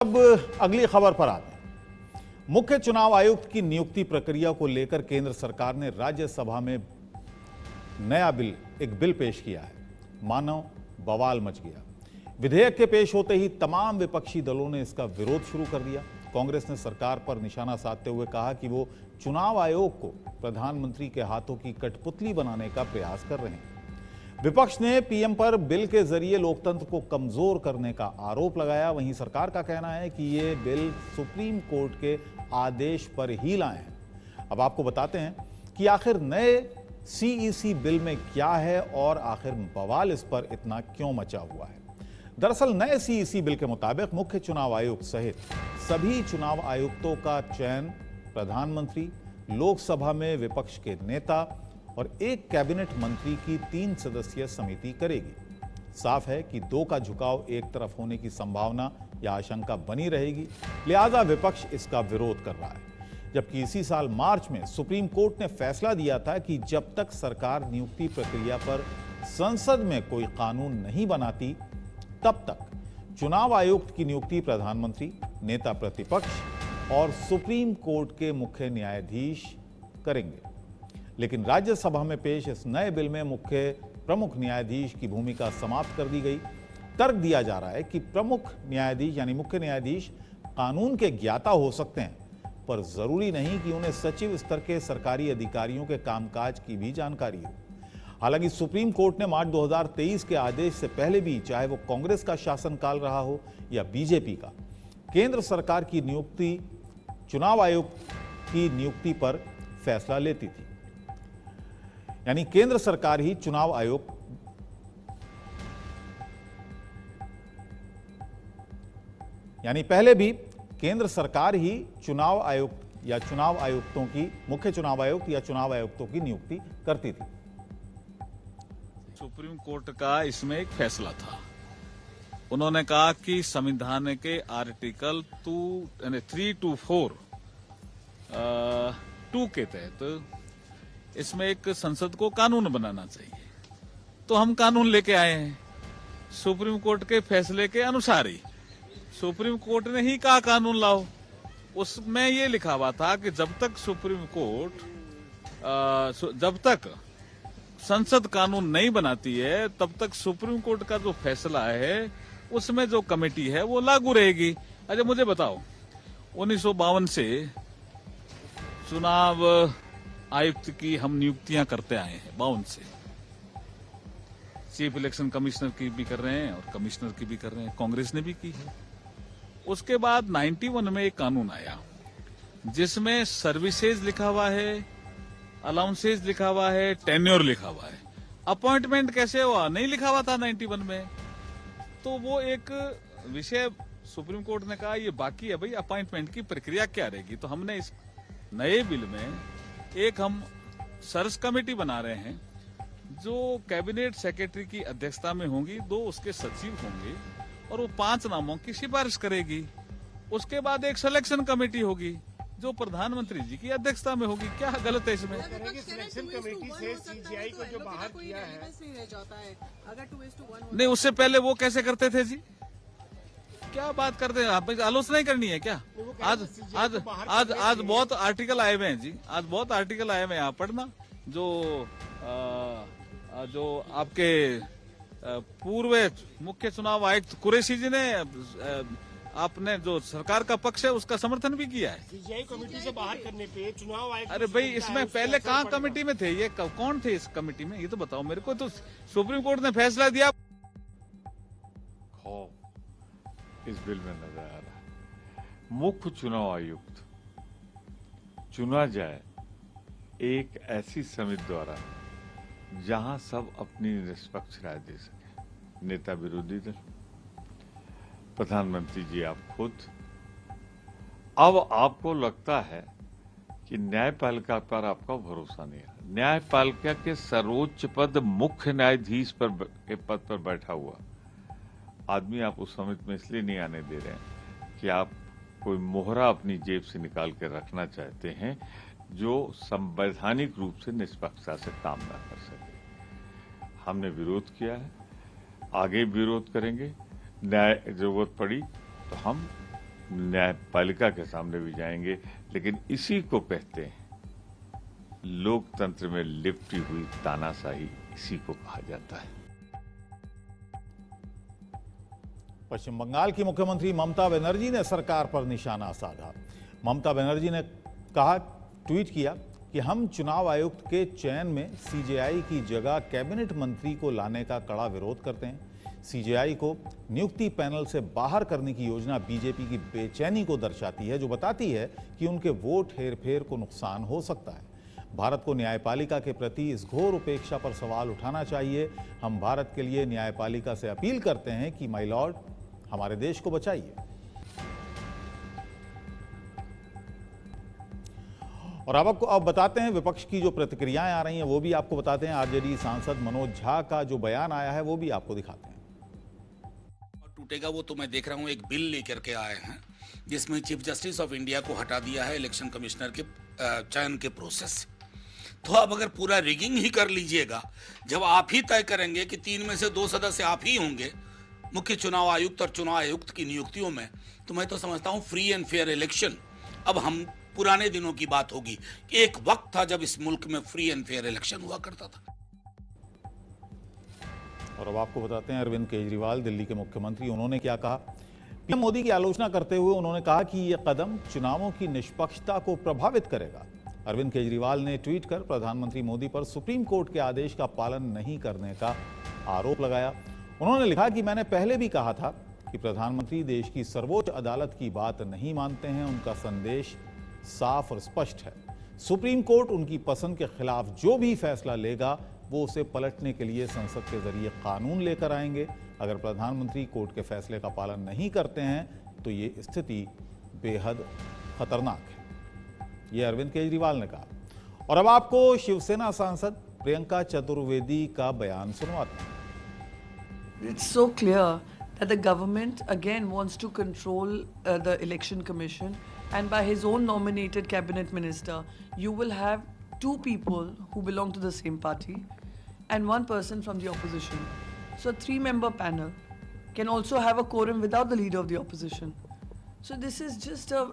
अब अगली खबर पर आते हैं। मुख्य चुनाव आयुक्त की नियुक्ति प्रक्रिया को लेकर केंद्र सरकार ने राज्यसभा में नया एक बिल पेश किया है। मानो बवाल मच गया। विधेयक के पेश होते ही तमाम विपक्षी दलों ने इसका विरोध शुरू कर दिया। कांग्रेस ने सरकार पर निशाना साधते हुए कहा कि वो चुनाव आयोग को प्रधानमंत्री के हाथों की कठपुतली बनाने का प्रयास कर रहे हैं। विपक्ष ने पीएम पर बिल के जरिए लोकतंत्र को कमजोर करने का आरोप लगाया। वहीं सरकार का कहना है कि ये बिल सुप्रीम कोर्ट के आदेश पर ही लाए हैं। अब आपको बताते हैं कि आखिर नए सीईसी बिल में क्या है और आखिर बवाल इस पर इतना क्यों मचा हुआ है। दरअसल नए सीईसी बिल के मुताबिक मुख्य चुनाव आयुक्त सहित सभी चुनाव आयुक्तों का चयन प्रधानमंत्री, लोकसभा में विपक्ष के नेता और एक कैबिनेट मंत्री की 3 सदस्यीय समिति करेगी। साफ है कि 2 का झुकाव एक तरफ होने की संभावना या आशंका बनी रहेगी, लिहाजा विपक्ष इसका विरोध कर रहा है। जबकि इसी साल मार्च में सुप्रीम कोर्ट ने फैसला दिया था कि जब तक सरकार नियुक्ति प्रक्रिया पर संसद में कोई कानून नहीं बनाती, तब तक चुनाव आयुक्त की नियुक्ति प्रधानमंत्री, नेता प्रतिपक्ष और सुप्रीम कोर्ट के मुख्य न्यायाधीश करेंगे। लेकिन राज्यसभा में पेश इस नए बिल में प्रमुख न्यायाधीश की भूमिका समाप्त कर दी गई। तर्क दिया जा रहा है कि प्रमुख न्यायाधीश यानी मुख्य न्यायाधीश कानून के ज्ञाता हो सकते हैं, पर जरूरी नहीं कि उन्हें सचिव स्तर के सरकारी अधिकारियों के कामकाज की भी जानकारी हो। हालांकि सुप्रीम कोर्ट ने मार्च 2023 के आदेश से पहले भी, चाहे वो कांग्रेस का शासनकाल रहा हो या बीजेपी का, केंद्र सरकार की नियुक्ति चुनाव आयुक्त की नियुक्ति पर फैसला लेती थी। यानी केंद्र सरकार ही चुनाव आयोग पहले भी केंद्र सरकार ही चुनाव आयुक्त या चुनाव आयुक्तों की, मुख्य चुनाव आयुक्त या चुनाव आयुक्तों की नियुक्ति करती थी। सुप्रीम कोर्ट का इसमें एक फैसला था। उन्होंने कहा कि संविधान के आर्टिकल 324 2 के तहत इसमें एक संसद को कानून बनाना चाहिए। तो हम कानून लेके आए हैं सुप्रीम कोर्ट के फैसले के अनुसार ही। सुप्रीम कोर्ट ने ही कहा कानून लाओ। उसमें ये लिखा हुआ था कि जब तक सुप्रीम कोर्ट जब तक संसद कानून नहीं बनाती है, तब तक सुप्रीम कोर्ट का जो फैसला है उसमें जो कमेटी है वो लागू रहेगी। अच्छा मुझे बताओ, 1952 से चुनाव आयुक्त की हम नियुक्तियां करते आए हैं, 52 से। चीफ इलेक्शन कमिश्नर की भी कर रहे हैं और कमिश्नर की भी कर रहे हैं, कांग्रेस ने भी की है। उसके बाद 91 में एक कानून आया जिसमें सर्विसेज लिखा हुआ है, अलाउंसेज लिखा हुआ है, टेन्योर लिखा हुआ है। अपॉइंटमेंट कैसे हुआ नहीं लिखा हुआ था 91 में। तो वो एक विषय सुप्रीम कोर्ट ने कहा ये बाकी है भाई, अपॉइंटमेंट की प्रक्रिया क्या रहेगी। तो हमने इस नए बिल में एक हम सर्च कमेटी बना रहे हैं जो कैबिनेट सेक्रेटरी की अध्यक्षता में होंगी, 2 उसके सचिव होंगे और वो 5 नामों की सिफारिश करेगी। उसके बाद एक सिलेक्शन कमेटी होगी जो प्रधानमंत्री जी की अध्यक्षता में होगी। क्या गलत है इसमें? सिलेक्शन कमेटी से सीजीआई को जो बाहर किया है, नहीं उससे पहले वो कैसे करते थे जी? क्या बात करते हैं आप? आलोचना ही करनी है क्या? आज बहुत आर्टिकल आए हुए हैं जी, आज बहुत आर्टिकल आए हुए हैं। आप पढ़ना जो आपके पूर्व मुख्य चुनाव आयुक्त कुरैशी जी ने आपने जो सरकार का पक्ष है उसका समर्थन भी किया है। सीजीआई कमेटी से बाहर करने पे चुनाव आयोग। अरे भाई इसमें पहले कहाँ कमेटी में थे? ये कौन थे इस कमेटी में? ये तो बताओ मेरे को। तो सुप्रीम कोर्ट ने फैसला दिया। इस बिल में नजर आ रहा है मुख्य चुनाव आयुक्त चुना जाए एक ऐसी समिति द्वारा जहां सब अपनी निष्पक्ष राय दे सके। नेता विरोधी दल, प्रधानमंत्री जी, आप खुद। अब आपको लगता है कि न्यायपालिका पर आपका भरोसा नहीं है। न्यायपालिका के सर्वोच्च पद मुख्य न्यायाधीश के पद पर बैठा हुआ आदमी आप उस समिति में इसलिए नहीं आने दे रहे हैं कि आप कोई मोहरा अपनी जेब से निकाल कर रखना चाहते हैं जो संवैधानिक रूप से निष्पक्षता से काम न कर सके। हमने विरोध किया है, आगे विरोध करेंगे। न्याय जरूरत पड़ी तो हम न्यायपालिका के सामने भी जाएंगे। लेकिन इसी को कहते हैं लोकतंत्र में लिपटी हुई तानाशाही, इसी को कहा जाता है। पश्चिम बंगाल की मुख्यमंत्री ममता बनर्जी ने सरकार पर निशाना साधा। ममता बनर्जी ने कहा, ट्वीट किया कि हम चुनाव आयुक्त के चयन में सीजेआई की जगह कैबिनेट मंत्री को लाने का कड़ा विरोध करते हैं। सीजेआई को नियुक्ति पैनल से बाहर करने की योजना बीजेपी की बेचैनी को दर्शाती है, जो बताती है कि उनके वोट हेरफेर को नुकसान हो सकता है। भारत को न्यायपालिका के प्रति इस घोर उपेक्षा पर सवाल उठाना चाहिए। हम भारत के लिए न्यायपालिका से अपील करते हैं कि माय लॉर्ड, हमारे देश को बचाइए। और अब बताते हैं विपक्ष की जो प्रतिक्रियाएं आ रही हैं वो भी आपको बताते हैं। आरजेडी सांसद मनोज झा का जो बयान आया है वो भी आपको दिखाते हैं। टूटेगा वो तो मैं देख रहा हूं, एक बिल लेकर के आए हैं जिसमें चीफ जस्टिस ऑफ इंडिया को हटा दिया है इलेक्शन कमिश्नर के चयन के प्रोसेस। तो अब अगर पूरा रिगिंग ही कर लीजिएगा, जब आप ही तय करेंगे कि 3 में से 2 सदस्य आप ही होंगे मुख्य चुनाव आयुक्त और चुनाव आयुक्त की नियुक्तियों में, तो मैं तो समझता हूं फ्री एंड फेयर इलेक्शन अब हम पुराने दिनों की बात होगी। एक वक्त था जब इस मुल्क में फ्री एंड फेयर इलेक्शन हुआ करता था। और अब आपको बताते हैं अरविंद केजरीवाल, दिल्ली के मुख्यमंत्री, उन्होंने क्या कहा। पीएम मोदी की आलोचना करते हुए उन्होंने कहा कि यह कदम चुनावों की निष्पक्षता को प्रभावित करेगा। अरविंद केजरीवाल ने ट्वीट कर प्रधानमंत्री मोदी पर सुप्रीम कोर्ट के आदेश का पालन नहीं करने का आरोप लगाया। उन्होंने लिखा कि मैंने पहले भी कहा था कि प्रधानमंत्री देश की सर्वोच्च अदालत की बात नहीं मानते हैं। उनका संदेश साफ और स्पष्ट है। सुप्रीम कोर्ट उनकी पसंद के खिलाफ जो भी फैसला लेगा वो उसे पलटने के लिए संसद के जरिए कानून लेकर आएंगे। अगर प्रधानमंत्री कोर्ट के फैसले का पालन नहीं करते हैं तो ये स्थिति बेहद खतरनाक है, ये अरविंद केजरीवाल ने कहा। और अब आपको शिवसेना सांसद प्रियंका चतुर्वेदी का बयान सुनवाते हैं। It's so clear that the government again wants to control the election commission, and by his own nominated cabinet minister, you will have 2 people who belong to the same party and 1 person from the opposition. So a 3-member panel can also have a quorum without the leader of the opposition. So this is just a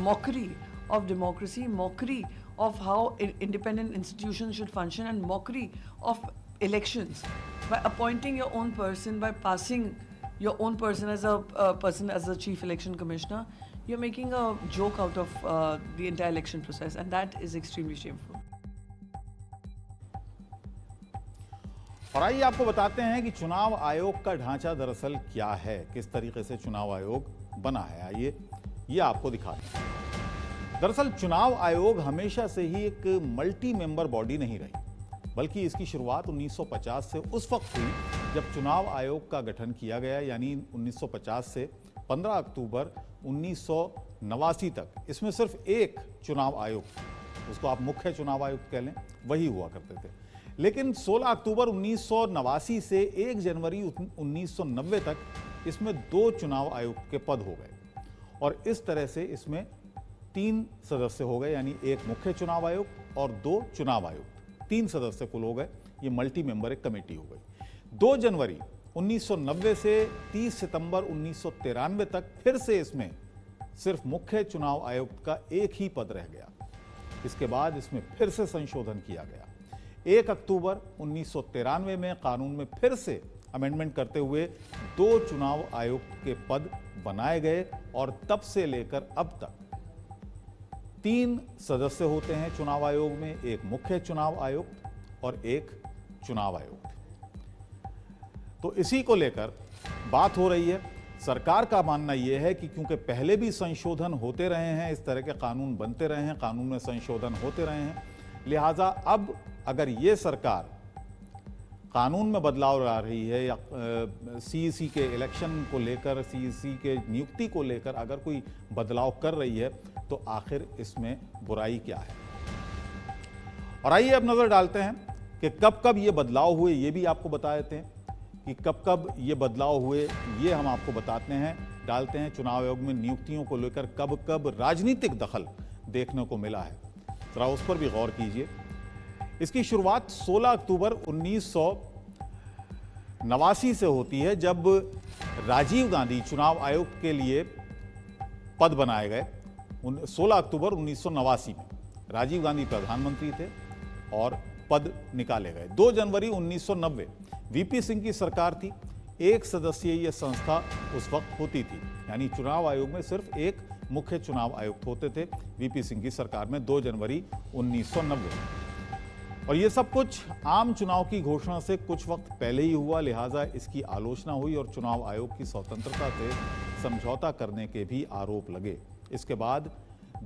mockery of democracy, mockery of how independent institutions should function, and mockery of elections. By appointing your own person, by passing your own person as the chief election commissioner, you're making a joke out of the entire election process, and that is extremely shameful. और आइए आपको बताते हैं कि चुनाव आयोग का ढांचा दरअसल क्या है, किस तरीके से चुनाव आयोग बना है। आइए ये आपको दिखाते हैं। दरअसल चुनाव आयोग हमेशा से ही एक मल्टी मेंबर बॉडी नहीं रही, बल्कि इसकी शुरुआत 1950 से उस वक्त हुई जब चुनाव आयोग का गठन किया गया, यानी 1950 से 15 अक्टूबर 1989 तक इसमें सिर्फ एक चुनाव आयुक्त, उसको आप मुख्य चुनाव आयुक्त कह लें, वही हुआ करते थे। लेकिन 16 अक्टूबर 1989 से 1 जनवरी 1990 तक इसमें 2 चुनाव आयुक्त के पद हो गए, और इस तरह से इसमें 3 सदस्य हो गए, यानी एक मुख्य चुनाव आयुक्त और 2 चुनाव आयुक्त, 3 सदस्य कुल हो गए। ये मल्टी मेंबर एक कमेटी हो गई। 2 जनवरी 1990 से 30 सितंबर 1993 तक फिर से इसमें सिर्फ मुख्य चुनाव आयुक्त का एक ही पद रह गया। इसके बाद इसमें फिर से संशोधन किया गया। 1 अक्टूबर 1993 में कानून में फिर से अमेंडमेंट करते हुए 2 चुनाव आयुक्त के पद बनाए गए, और तब से लेकर अब तक 3 सदस्य होते हैं चुनाव आयोग में, एक मुख्य चुनाव आयुक्त और एक चुनाव आयुक्त। तो इसी को लेकर बात हो रही है। सरकार का मानना यह है कि क्योंकि पहले भी संशोधन होते रहे हैं, इस तरह के कानून बनते रहे हैं, कानून में संशोधन होते रहे हैं, लिहाजा अब अगर ये सरकार कानून में बदलाव ला रही है या सीईसी के इलेक्शन को लेकर, सीईसी के नियुक्ति को लेकर अगर कोई बदलाव कर रही है, तो आखिर इसमें बुराई क्या है। और आइए अब नजर डालते हैं कि कब कब ये बदलाव हुए, ये भी आपको बता देते हैं कि कब कब ये बदलाव हुए, ये हम आपको बताते हैं, डालते हैं। चुनाव आयोग में नियुक्तियों को लेकर कब कब राजनीतिक दखल देखने को मिला है, जरा उस पर भी गौर कीजिए। इसकी शुरुआत 16 अक्टूबर 1989 से होती है, जब राजीव गांधी चुनाव आयुक्त के लिए पद बनाए गए 16 अक्टूबर 1989 में। राजीव गांधी प्रधानमंत्री थे और पद निकाले गए। 2 जनवरी 1990 वीपी सिंह की सरकार थी। एक सदस्यीय यह संस्था उस वक्त होती थी, यानी चुनाव आयोग में सिर्फ एक मुख्य चुनाव आयुक्त होते थे वीपी सिंह की सरकार में 2 जनवरी 1990। और ये सब कुछ आम चुनाव की घोषणा से कुछ वक्त पहले ही हुआ, लिहाजा इसकी आलोचना हुई और चुनाव आयोग की स्वतंत्रता से समझौता करने के भी आरोप लगे। इसके बाद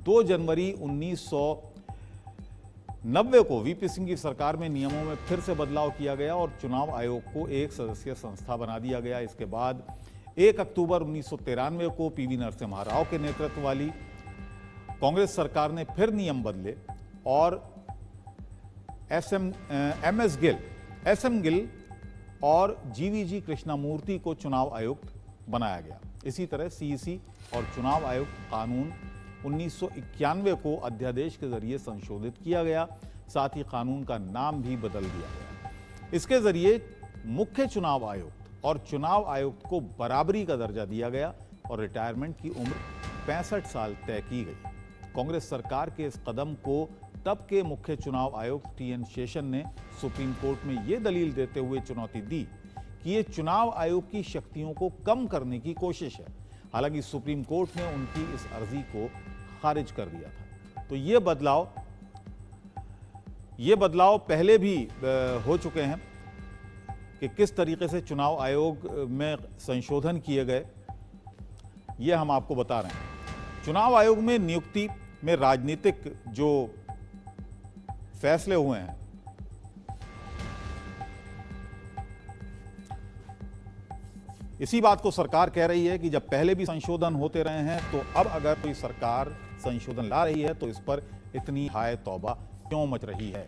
2 जनवरी 1990 को वीपी सिंह की सरकार में नियमों में फिर से बदलाव किया गया और चुनाव आयोग को एक सदस्यीय संस्था बना दिया गया। इसके बाद 1 अक्टूबर 1993 को पीवी नरसिम्हा राव के नेतृत्व वाली कांग्रेस सरकार ने फिर नियम बदले और एस एम गिल और जीवीजी कृष्णामूर्ति को चुनाव आयुक्त बनाया गया। इसी तरह सीईसी और चुनाव आयुक्त कानून 1991 को अध्यादेश के जरिए संशोधित किया गया। साथ ही कानून का नाम भी बदल दिया गया। इसके जरिए मुख्य चुनाव आयुक्त और चुनाव आयुक्त को बराबरी का दर्जा दिया गया और रिटायरमेंट की उम्र 65 साल तय की गई। कांग्रेस सरकार के इस कदम को तब के मुख्य चुनाव आयुक्त टीएन शेषन ने सुप्रीम कोर्ट में यह दलील देते हुए चुनौती दी कि ये चुनाव आयोग की शक्तियों को कम करने की कोशिश है। हालांकि सुप्रीम कोर्ट ने उनकी इस अर्जी को खारिज कर दिया था। तो ये बदलाव पहले भी हो चुके हैं कि किस तरीके से चुनाव आयोग में संशोधन किए गए, ये हम आपको बता रहे हैं। चुनाव आयोग में नियुक्ति में राजनीतिक जो फैसले हुए हैं, इसी बात को सरकार कह रही है कि जब पहले भी संशोधन होते रहे हैं तो अब अगर कोई सरकार संशोधन ला रही है तो इस पर इतनी हाय तौबा क्यों मच रही है।